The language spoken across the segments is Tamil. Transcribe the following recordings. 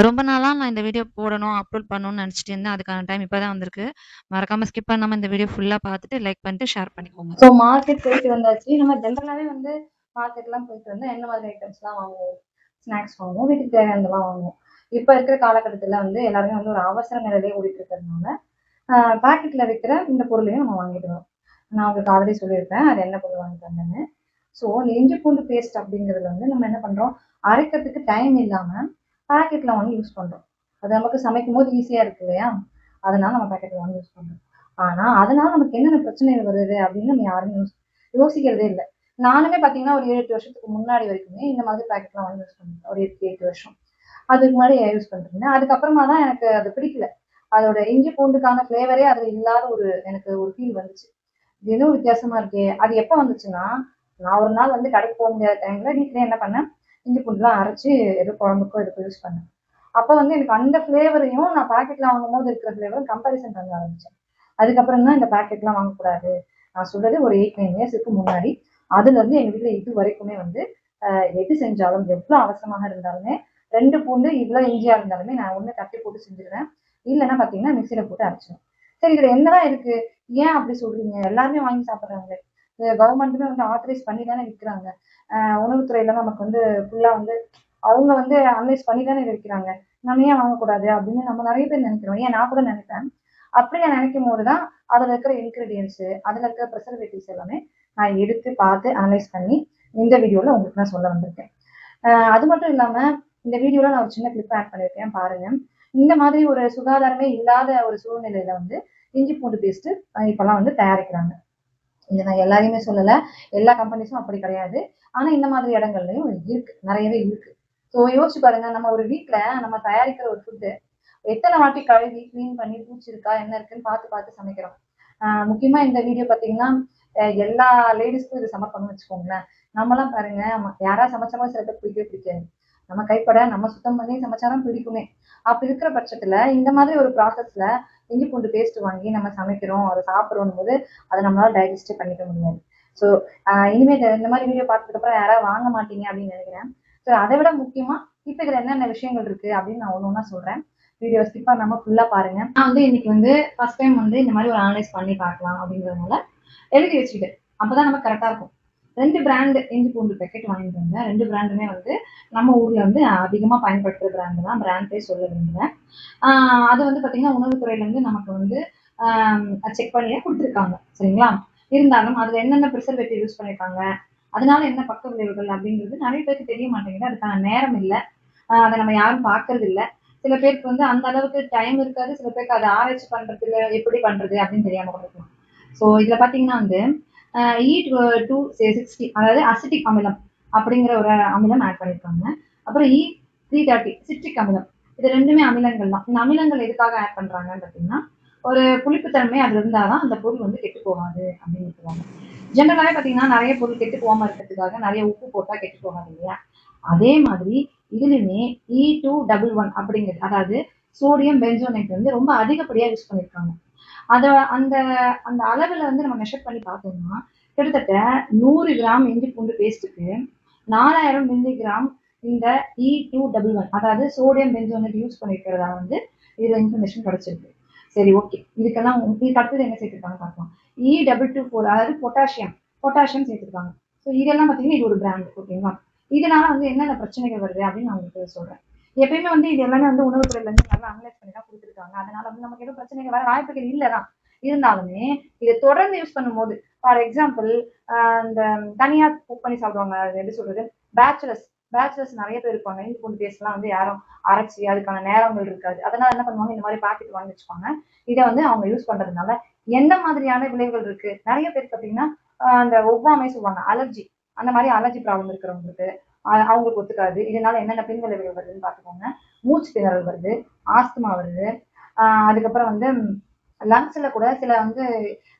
ரொம்ப நாளா நான் இந்த வீடியோ போடணும், அப்லோட் பண்ணணும்னு நெனச்சுட்டு இருந்தேன். அதுக்கான டைம் இப்ப தான் வந்திருக்கு. மறக்காம ஸ்கிப் பண்ணாம இந்த வீடியோ ஃபுல்லா பார்த்துட்டு, லைக் பண்ணிட்டு, ஷேர் பண்ணிக்கோங்க. ஸோ மார்க்கெட் போயிட்டு வந்தாச்சு. நம்ம ஜென்ரலாவே வந்து மார்க்கெட்லாம் போயிட்டு வந்தா என்ன மாதிரி ஐட்டம்ஸ்லாம் வாங்குவோம்? ஸ்நாக்ஸ் வாங்குவோம். வீட்டுக்கு தேவையானதெல்லாம் வாங்குவோம். இப்ப இருக்கிற காலகட்டத்துல வந்து எல்லாருமே வந்து ஒரு அவசர நிலையிலே ஓடிட்டு இருக்கிறதுனால, பாக்கெட்ல விக்கிற இந்த பொருளையும் நம்ம வாங்கிடுறோம். நான் உங்களுக்கு ஆல்ரெடி சொல்லியிருப்பேன். அது என்ன பொருள் வாங்கிட்டு வந்தேன்னு. ஸோ இந்த இஞ்சி பூண்டு பேஸ்ட் அப்படிங்கிறதுல வந்து நம்ம என்ன பண்றோம்? அரைக்கிறதுக்கு டைம் இல்லாம பாக்கெட்ல வாங்கி யூஸ் பண்றோம். அது நமக்கு சமைக்கும்போது ஈஸியா இருக்கு இல்லையா? அதனால நம்ம பாக்கெட்ல வாங்கி யூஸ் பண்றோம். ஆனா அதனால நமக்கு என்னென்ன பிரச்சனைகள் வருது அப்படின்னு நம்ம யாருமே யோசிக்கிறதே இல்லை. நானுமே பாத்தீங்கன்னா ஒரு 7-8 வருஷத்துக்கு முன்னாடி வரைக்குமே இந்த மாதிரி பாக்கெட்லாம் வாங்கி யூஸ் பண்ணிருக்கேன். ஒரு 8 வருஷம் அதுக்கு முன்னாடி யூஸ் பண்ணிட்டு இருந்தேன். அதுக்கப்புறமா தான் எனக்கு அது பிடிக்கல. அதோட இஞ்சி பூண்டுக்கான ஃபிளேவரே அதுல இல்லாத ஒரு எனக்கு ஒரு ஃபீல் வந்துச்சு. இது ஏதோ வித்தியாசமா இருக்கே. அது எப்ப வந்துச்சுன்னா, நான் ஒரு நாள் வந்து கடைக்கு போக முடியாத டைம்ல வீட்லயே என்ன பண்ணேன், இஞ்சி பூண்டுலாம் அரைச்சு ஏதோ குழம்புக்கோ இதுக்கோ யூஸ் பண்ணேன். அப்ப வந்து எனக்கு அந்த ஃபிளேவரையும் நான் பாக்கெட்ல வாங்கும்போது இருக்கிற ஃபிளேவரும் கம்பேரிசன் பண்ண ஆரம்பிச்சேன். அதுக்கப்புறம் தான் இந்த பாக்கெட்லாம் வாங்கக்கூடாது. நான் சொல்றது ஒரு 8-9 இயர்ஸ்க்கு முன்னாடி. அதுல இருந்து எங்க வீட்ல இது வரைக்குமே வந்து எது செஞ்சாலும் எவ்வளவு அவசரமாக இருந்தாலுமே 2 பூண்டு இவ்வளவு இஞ்சியா இருந்தாலுமே நான் ஒண்ணு தட்டி போட்டு செஞ்சிருவேன். இல்லைன்னா பாத்தீங்கன்னா மிக்சியில போட்டு அரைச்சிடுவேன். சரி இதுல என்னதான் இருக்கு? ஏன் அப்படி சொல்றீங்க? எல்லாருமே வாங்கி சாப்பிடுறாங்க. கவர்மெண்ட்டுமே வந்து ஆத்தரைஸ் பண்ணி தானே விற்கிறாங்க. உணவுத்துறையில நமக்கு வந்து ஃபுல்லா வந்து அவங்க வந்து அனலைஸ் பண்ணி தானே இதை விற்கிறாங்க. நம்ம ஏன் வாங்கக்கூடாது அப்படின்னு நம்ம நிறைய பேர் நினைக்கிறோம். ஏன் நான் கூட நினைப்பேன். அப்படி நான் நினைக்கும் போதுதான் அதுல இருக்கிற இன்கிரீடியன்ஸ், அதுல இருக்கிற ப்ரிசர்வேட்டிவ்ஸ் எல்லாமே நான் எடுத்து பார்த்து அனலைஸ் பண்ணி இந்த வீடியோல உங்களுக்கு நான் சொல்ல வந்திருக்கேன். அது மட்டும் இல்லாம இந்த வீடியோல நான் ஒரு சின்ன கிளிப் ஆட் பண்ணிருக்கேன் பாருங்க. இந்த மாதிரி ஒரு சுகாதாரமே இல்லாத ஒரு சூழ்நிலையில வந்து இஞ்சி பூண்டு பேஸ்ட் இப்பெல்லாம் வந்து தயாரிக்கிறாங்க. இதை நான் எல்லாரையுமே சொல்லல. எல்லா கம்பெனிஸும் அப்படி கிடையாது. ஆனா இந்த மாதிரி இடங்கள்லயும் இருக்கு, நிறையவே இருக்கு. ஸோ யோசிச்சு பாருங்க, நம்ம ஒரு வீட்ல நம்ம தயாரிக்கிற ஒரு ஃபுட்டு எத்தனை வாட்டி கழுவி கிளீன் பண்ணி பூச்சி இருக்கா என்ன இருக்குன்னு பார்த்து பார்த்து சமைக்கிறோம். முக்கியமா இந்த வீடியோ பாத்தீங்கன்னா எல்லா லேடிஸ்க்கும் இது சமைக்கணும்னு வச்சுக்கோங்களேன். நம்மலாம் பாருங்க யாராவது சமைச்சா சில பேர் பிடிக்கவே பிடிக்காது. நம்ம கைப்பட நம்ம சுத்தம் பண்ணி சமைச்சாதான் பிடிக்குமே. அப்படி இருக்கிற பட்சத்துல இந்த மாதிரி ஒரு ப்ராசஸ்ல இஞ்சி பூண்டு பேஸ்ட் வாங்கி நம்ம சமைக்கிறோம், அதை சாப்பிடுறோம் போது அதை நம்மளால டைஜஸ்டே பண்ணிக்க முடியாது. ஸோ இனிமேல் இந்த மாதிரி வீடியோ பார்த்ததுக்கு அப்புறம் யாராவது வாங்க மாட்டீங்க அப்படின்னு நினைக்கிறேன். ஸோ அதை விட முக்கியமா இப்ப இதுல என்னென்ன விஷயங்கள் இருக்கு அப்படின்னு நான் ஒண்ணு ஒண்ணா சொல்றேன். வீடியோ ஸ்கிப் பண்ணாம ஃபுல்லா பாருங்க. நான் வந்து இன்னைக்கு வந்து ஃபர்ஸ்ட் டைம் வந்து இந்த மாதிரி ஒரு அனலைஸ் பண்ணி பார்க்கலாம் அப்படிங்கிறதுனால எழுதி வச்சுக்கிட்டேன். அப்பதான் நமக்கு கரெக்டா இருக்கும். 2 பிராண்ட் இஞ்சி பூண்டு பேக்கெட் வாங்கிட்டு வந்தேன். 2 பிராண்டுமே வந்து நம்ம ஊர்ல வந்து அதிகமா பயன்படுத்துற பிராண்ட் தான். பிராண்ட் பேர் சொல்ல விரும்புறேன். அது வந்து பாத்தீங்கன்னா உணவுத்துறையில இருந்து நமக்கு வந்து செக் பண்ணியே கொடுத்துருக்காங்க. சரிங்களா? இருந்தாலும் அதுல என்னென்ன ப்ரிசர்வேட்டிவ் யூஸ் பண்ணிருக்காங்க, அதனால என்ன பக்க விளைவுகள் அப்படிங்கிறது நிறைய பேருக்கு தெரிய மாட்டேங்குது. அதுக்கான நேரம் இல்ல. அதை நம்ம யாரும் பார்க்கறது இல்ல. சில பேருக்கு வந்து அந்த அளவுக்கு டைம் இருக்காது. சில பேருக்கு அதை ஆராய்ச்சி பண்றது இல்ல, எப்படி பண்றது அப்படின்னு தெரியாம கூட இருக்கலாம். ஸோ இதுல பாத்தீங்கன்னா வந்து E260 அதாவது அசிட்டிக் அமிலம் அப்படிங்கிற ஒரு அமிலம் ஆட் பண்ணிருக்காங்க. அப்புறம் E330 சிட்ரிக் அமிலம். இது ரெண்டுமே அமிலங்கள் தான். இந்த அமிலங்கள் எதுக்காக ஆட் பண்றாங்கன்னு பாத்தீங்கன்னா ஒரு புளிப்புத்தன்மை அதுல இருந்தாதான் அந்த பொருள் வந்து கெட்டு போகாது அப்படின்னு சொல்லுவாங்க. ஜென்ரலாவே பாத்தீங்கன்னா நிறைய பொருள் கெட்டு போகாம இருக்கிறதுக்காக நிறைய உப்பு போட்டா கெட்டு போகாது இல்லையா? அதே மாதிரி இதுலயுமே E211 அப்படிங்கிறது அதாவது சோடியம் பென்சோனேட் வந்து ரொம்ப அதிகப்படியா யூஸ் பண்ணிருக்காங்க. அத அந்த அந்த அளவுல வந்து நம்ம மெஷர் பண்ணி பார்த்தோம்னா கிட்டத்தட்ட 100 கிராம் இஞ்சி பூண்டு பேஸ்ட்டுக்கு 4000 மில்லிகிராம் இந்த E211 அதாவது சோடியம் பென்சோனேட் யூஸ் பண்ணிருக்கிறதா வந்து இதுல இன்ஃபர்மேஷன் கிடைச்சிருக்கு. சரி ஓகே, இதுக்கெல்லாம் இதுக்கு அடுத்தது என்ன சேர்த்திருக்காங்க பார்க்கலாம். E224 அதாவது பொட்டாசியம் பொட்டாசியம் சேர்த்திருக்காங்க. ஸோ இதெல்லாம் பார்த்தீங்கன்னா இது ஒரு பிராண்ட். ஓகேங்களா? இதனால வந்து என்னென்ன பிரச்சனைகள் வருது அப்படின்னு நான் உங்களுக்கு சொல்றேன். எப்பயுமே வந்து இது எல்லாமே வந்து உணவுத்துறையில இருந்து நல்லா அனலைஸ் பண்ணி தான் கொடுத்துருக்காங்க. அதனால வந்து நமக்கு எதுவும் பிரச்சனைகள் வர வாய்ப்புகள் இல்லதான். இருந்தாலுமே இதை தொடர்ந்து யூஸ் பண்ணும்போது ஃபார் எக்ஸாம்பிள் இந்த தனியா குக் பண்ணி சாப்பிடுவாங்க. அது எப்படி சொல்றது, பேச்சுலர்ஸ் பேச்சுலர்ஸ் நிறைய பேர் இருப்பாங்க. இஞ்சி பூண்டு பேஸ்ட் எல்லாம் வந்து யாரும் அரைச்சி அதுக்கான நேரங்கள் இருக்காது. அதனால என்ன பண்ணுவாங்க, இந்த மாதிரி பாக்கெட் வாங்கி வச்சுப்பாங்க. இதை வந்து அவங்க யூஸ் பண்றதுனால என்ன மாதிரியான விளைவுகள் இருக்கு? நிறைய பேருக்கு பார்த்தீங்கன்னா அந்த ஒவ்வாமை சொல்லுவாங்க, அலர்ஜி. அந்த மாதிரி அலர்ஜி ப்ராப்ளம் இருக்கிறவங்களுக்கு அவங்களுக்கு ஒத்துக்காது. இதனால என்னென்ன பின் விளைவுகள் வருதுன்னு பார்த்துக்கோங்க. மூச்சு திணறல் வருது, ஆஸ்துமா வருது. அதுக்கப்புறம் வந்து லங்ஸ்ல கூட சில வந்து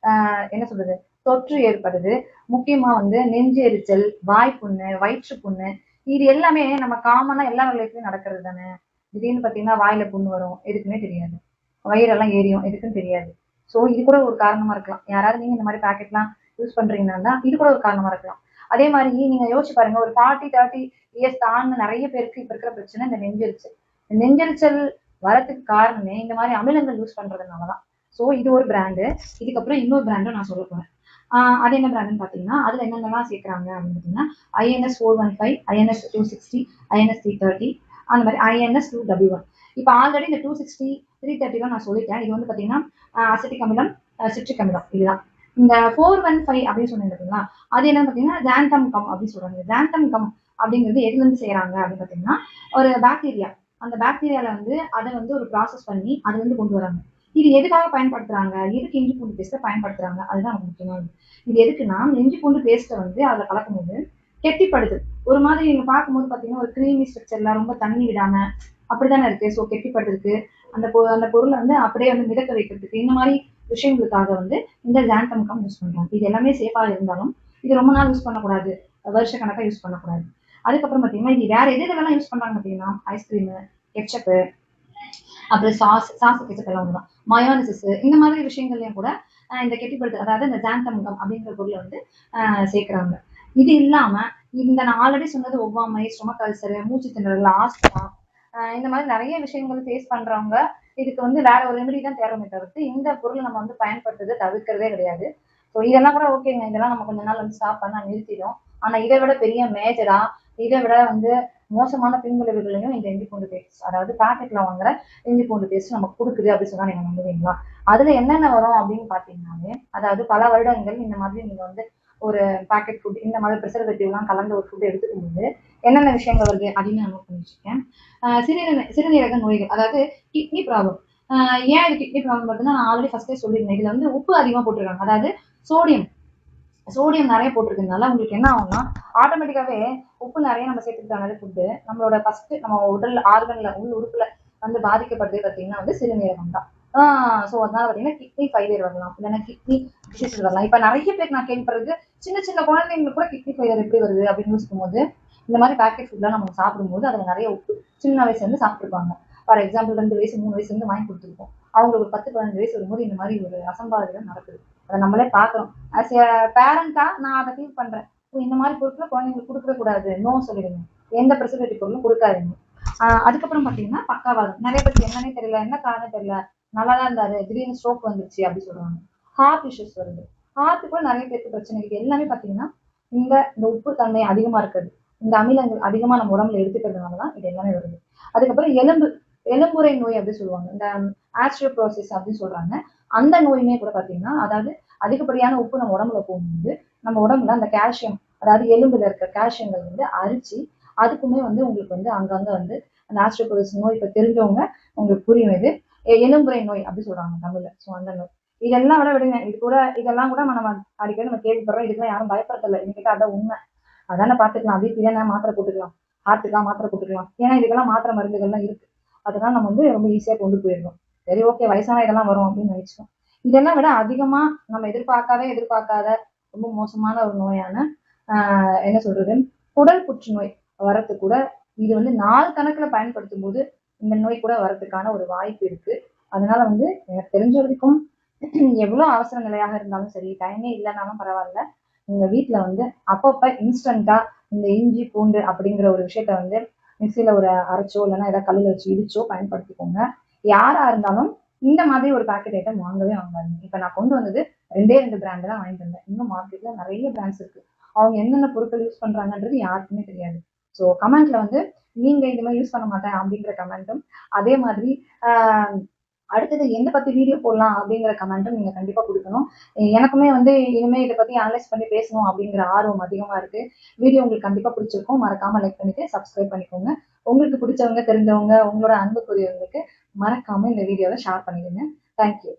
என்ன சொல்றது, தொற்று ஏற்படுது. முக்கியமா வந்து நெஞ்சு எரிச்சல், வாய்ப்புண்ணு, வயிற்று புண்ணு, இது எல்லாமே நம்ம காமனா எல்லா லைஃப்லயும் நடக்கிறது தானே. திடீர்னு பாத்தீங்கன்னா வாயில புண்ணு வரும், எதுக்குன்னே தெரியாது. வயிறெல்லாம் எரியும், எதுக்குன்னு தெரியாது. ஸோ இது கூட ஒரு காரணமா இருக்கலாம். யாராவது நீங்க இந்த மாதிரி பேக்கெட்லாம் யூஸ் பண்றீங்கன்னா இது கூட ஒரு காரணமா இருக்கலாம். அதே மாதிரி நீங்க யோசிச்சு பாருங்க, ஒரு 40-30 இயர்ஸ் தாண்டி நிறைய பேருக்கு இப்ப இருக்கிற பிரச்சனை இந்த நெஞ்செரிச்சல். நெஞ்செரிச்சல் வரதுக்கு காரணமே இந்த மாதிரி அமிலங்கள் யூஸ் பண்றதுனாலதான். ஸோ இது ஒரு பிராண்டு. இதுக்கப்புறம் இன்னொரு பிராண்டும் நான் சொல்ல போறேன். அது என்ன பிராண்டுன்னு பாத்தீங்கன்னா அதுல என்னென்னலாம் சேர்க்கறாங்க அப்படின்னு பாத்தீங்கன்னா INS 415, INS 260, INS 330, அந்த மாதிரி INS 211. இப்ப ஆல்ரெடி இந்த 260, 330 நான் சொல்லிட்டேன். இது வந்து பாத்தீங்கன்னா அசிட்டிக் அமிலம், சிட்ரிக் அமிலம், இதுதான். இந்த 415 அப்படின்னு சொன்னீங்க பாத்தீங்களா, அது என்னன்னு பாத்தீங்கன்னா ஜான்டம் கம் அப்படின்னு சொல்றாங்க. ஜான்டம் கம் அப்படிங்கிறது எதுல இருந்து செய்யறாங்க அப்படின்னு பாத்தீங்கன்னா ஒரு பாக்டீரியா. அந்த பாக்டீரியால வந்து அதை வந்து ஒரு ப்ராசஸ் பண்ணி அதுல இருந்து கொண்டு வராங்க. இது எதுக்காக பயன்படுத்துறாங்க, எதுக்கு இஞ்சி பூண்டு பேஸ்ட்டை பயன்படுத்துறாங்க, அதுதான் நமக்கு முக்கியமானது. இது எதுக்குன்னா இஞ்சி பூண்டு பேஸ்ட்டை வந்து அதுல கலக்கும் போது கெட்டிப்படுது. ஒரு மாதிரி நீங்க பார்க்கும்போது பாத்தீங்கன்னா ஒரு கிரீமி ஸ்ட்ரக்சர்ல ரொம்ப தண்ணி விடாம அப்படித்தானே இருக்கு. ஸோ கெட்டிப்படுறதுக்கு அந்த பொருளை வந்து அப்படியே வந்து மிதக்க வைக்கிறதுக்கு இந்த மாதிரி விஷயங்களுக்காக வந்து இந்த ஜான்டம் கம் யூஸ் பண்றாங்க. இது எல்லாமே சேஃபா இருந்தாலும் இது ரொம்ப நாள் யூஸ் பண்ணக்கூடாது, வருஷ கணக்கா யூஸ் பண்ணக்கூடாது. அதுக்கப்புறம் பாத்தீங்கன்னா இது வேற எது இதெல்லாம் யூஸ் பண்றாங்க பாத்தீங்கன்னா ஐஸ்கிரீமு, கெச்சப்பு, அப்புறம் சாஸ் கெச்சப் எல்லாம் ஒண்ணுதான், மயோனிசஸ், இந்த மாதிரி விஷயங்கள்லயும் கூட இந்த கெட்டிப்படுத்து அதாவது இந்த ஜான்தமுகம் அப்படிங்கிற பொருளை வந்து சேர்க்கிறாங்க. இது இல்லாம இந்த நான் ஆல்ரெடி சொன்னது ஒவ்வாமை, ஸ்டொமக் அல்சர், மூச்சு திணறல், ஆஸ்துமா, இந்த மாதிரி நிறைய விஷயங்கள் ஃபேஸ் பண்றவங்க இதுக்கு வந்து வேற ஒரு ரெமெடி தான் தேவைமே தவிர்த்து இந்த பொருளை நம்ம வந்து பயன்படுத்துறதை தவிர்க்கிறதே கிடையாது. ஸோ இதெல்லாம் கூட ஓகேங்க, இதெல்லாம் நம்ம கொஞ்ச நாள் வந்து ஸ்டாப் பண்ணா நிறுத்திடும். ஆனா இதை விட பெரிய மேஜரா, இதை விட வந்து மோசமான பின்விளைவுகளையும் இந்த இஞ்சி பூண்டு பேஸ்ட், அதாவது பாக்கெட்ல வாங்குற இஞ்சி பூண்டு பேஸ்ட் நமக்கு கொடுக்குது அப்படின்னு சொன்னா நீங்க நம்புவீங்களா? அதுல என்னென்ன வரும் அப்படின்னு பாத்தீங்கன்னாலே, அதாவது பல வருடங்கள் இந்த மாதிரி நீங்க வந்து ஒரு பாக்கெட் ஃபுட் இந்த மாதிரி ப்ரிசர்வேட்டிவ் எல்லாம் கலந்த ஒரு ஃபுட் எடுத்துக்கும் போது என்னென்ன விஷயங்கள் வருது அப்படின்னு நான் நோட் பண்ணி வச்சிருக்கேன். சிறுநீரக நோய்கள், அதாவது கிட்னி ப்ராப்ளம். ஏன் இது கிட்னி ப்ராப்ளம் வருதுன்னா நான் ஆல்ரெடி ஃபர்ஸ்டே சொல்லியிருந்தேன். இதுல வந்து உப்பு அதிகமா போட்டிருக்காங்க, அதாவது சோடியம் சோடியம் நிறைய போட்டிருக்கனால உங்களுக்கு என்ன ஆகும்னா ஆட்டோமேட்டிக்காவே உப்பு நிறைய நம்ம சேர்த்துக்கிட்டாலே ஃபுட்டு நம்மளோட ஃபர்ஸ்ட் நம்ம உடல் ஆர்கன்ல உள் உறுப்புல வந்து பாதிக்கப்படுறது பார்த்தீங்கன்னா வந்து சிறுநீரகம் தான். ஸோ அதனால பார்த்தீங்கன்னா கிட்னி ஃபெயிலியர் வரலாம், இல்லைன்னா கிட்னி டிசீஸ் வரலாம். இப்போ நிறைய பேருக்கு நான் கேள்விப்படுறது சின்ன சின்ன குழந்தைங்களுக்கு கூட கிட்னி ஃபெயிலியர் எப்படி வருது அப்படின்னு யோசிக்கும் போது இந்த மாதிரி பேக்கெட் ஃபுட்லாம் நம்ம சாப்பிடும்போது அதில் நிறைய உப்பு சின்ன வயசுல இருந்து சாப்பிட்டுருப்பாங்க. ஃபார் எக்ஸாம்பிள் 2 வயசு 3 வயசுல இருந்து வாங்கி கொடுத்துருப்போம். அவங்களுக்கு ஒரு 10 15 வயசு வரும்போது இந்த மாதிரி ஒரு அசம்பாவிதம் நடக்குது. அதை நம்மளே பார்க்குறோம். ஆஸ் எ பேரண்டா நான் அதை ஃபீல் பண்றேன். இந்த மாதிரி பொருட்களை குழந்தைங்களுக்கு கொடுக்க கூடாது, நோ சொல்லிடுங்க. எந்த ப்ரிசர்வேட்டிவ் பொருளும் கொடுக்காதீங்க. அதுக்கப்புறம் பாத்தீங்கன்னா பக்காவாதம். நிறைய பேருக்கு என்னன்னே தெரியல, என்ன காரணம் தெரியல, நல்லாதான் இருந்தாரு, திடீர்னு ஸ்ட்ரோக் வந்துருச்சு அப்படி சொல்றாங்க. ஹார்ட் இஷ்யூஸ் வருது. ஹார்ட் கூட நிறைய பேருக்கு பிரச்சனை இருக்கு. எல்லாமே பாத்தீங்கன்னா இந்த உப்பு தன்மை அதிகமா இருக்கிறது, இந்த அமிலங்கள் அதிகமா நம்ம உடம்புல எடுத்துக்கிறதுனாலதான் இது எல்லாமே வருது. அதுக்கப்புறம் எலும்புரை நோய் அப்படின்னு சொல்லுவாங்க, இந்த ஆஸ்ட்ரோப்ரோசிஸ் அப்படின்னு சொல்றாங்க. அந்த நோயுமே கூட பாத்தீங்கன்னா அதாவது அதிகப்படியான உப்பு நம்ம உடம்புல போகும்போது நம்ம உடம்புல அந்த கால்சியம், அதாவது எலும்புல இருக்க கால்சியங்கள் வந்து அரிச்சு அதுக்குமே வந்து உங்களுக்கு வந்து அங்கங்க வந்து அந்த ஆஸ்ட்ரோபோரோசிஸ் நோய் இப்ப தெரிஞ்சவங்க உங்களுக்கு புரியும். இது எலும்புரை நோய் அப்படி சொல்றாங்க தமிழ்ல. ஸோ அந்த நோய் இதெல்லாம் விட விடுங்க, இது கூட இதெல்லாம் கூட நம்ம அடிக்கடி நம்ம கேள்விப்படுறோம். இதுக்கெல்லாம் யாரும் பயப்படுறதில்லை. என்கிட்ட அதான் உண்மை. அதானே பாத்துக்கலாம், பிபி தானே மாத்திரை போட்டுக்கலாம், ஹார்ட்டுக்கெல்லாம் மாத்திரை போட்டுக்கலாம், ஏன்னா இதுக்கெல்லாம் மாத்திரை மருந்துகள்லாம் இருக்கு. அதனால நம்ம வந்து ரொம்ப ஈஸியா கொண்டு போயிடணும். சரி ஓகே, வயசான இதெல்லாம் வரும் அப்படின்னு நினைச்சோம். இதெல்லாம் விட அதிகமா நம்ம எதிர்பார்க்காத ரொம்ப மோசமான ஒரு நோயான என்ன சொல்றது, குடல் புற்றுநோய் வரது கூட இது வந்து நாள் கணக்குல பயன்படுத்தும் போது இந்த நோய் கூட வரதுக்கான ஒரு வாய்ப்பு இருக்கு. அதனால வந்து எனக்கு தெரிஞ்ச வரைக்கும் எவ்வளவு அவசர நிலையாக இருந்தாலும் சரி, டைமே இல்லைனாலும் பரவாயில்ல, உங்க வீட்டுல வந்து அப்பப்ப இன்ஸ்டன்டா இந்த இஞ்சி பூண்டு அப்படிங்கிற ஒரு விஷயத்த வந்து மிக்சியில ஒரு அரைச்சோ இல்லைன்னா ஏதாவது கல்லுல வச்சு இடிச்சோ பயன்படுத்திக்கோங்க. யாரா இருந்தாலும் இந்த மாதிரி ஒரு பேக்கெட் ஐட்டம் வாங்கவே வாங்காதீங்க. இப்ப நான் கொண்டு வந்தது 2 பிராண்ட் தான் வாங்கிட்டு வந்தேன். இன்னும் மார்க்கெட்ல நிறைய பிராண்ட்ஸ் இருக்கு. அவங்க என்னென்ன பொருட்கள் யூஸ் பண்றாங்கன்றது யாருக்குமே தெரியாது. ஸோ கமெண்ட்ல வந்து நீங்க இந்த மாதிரி யூஸ் பண்ண மாட்டேன் அப்படிங்கிற கமெண்ட்டும், அதே மாதிரி ஆஹ் அடுத்தது எந்த பத்தி வீடியோ போடலாம் அப்படிங்கிற கமெண்ட்டும் நீங்க கண்டிப்பா கொடுக்கணும். எனக்குமே வந்து இனிமே இதை பத்தி அனலைஸ் பண்ணி பேசணும் அப்படிங்கிற ஆர்வம் அதிகமா இருக்கு. வீடியோ உங்களுக்கு கண்டிப்பா பிடிச்சிருக்கும். மறக்காம லைக் பண்ணிட்டு சப்ஸ்கிரைப் பண்ணிக்கோங்க. உங்களுக்கு பிடிச்சவங்க, தெரிஞ்சவங்க, உங்களோட அன்புக்குரியவங்களுக்கு மறக்காம இந்த வீடியோவை ஷேர் பண்ணிடுங்க. தேங்க்யூ.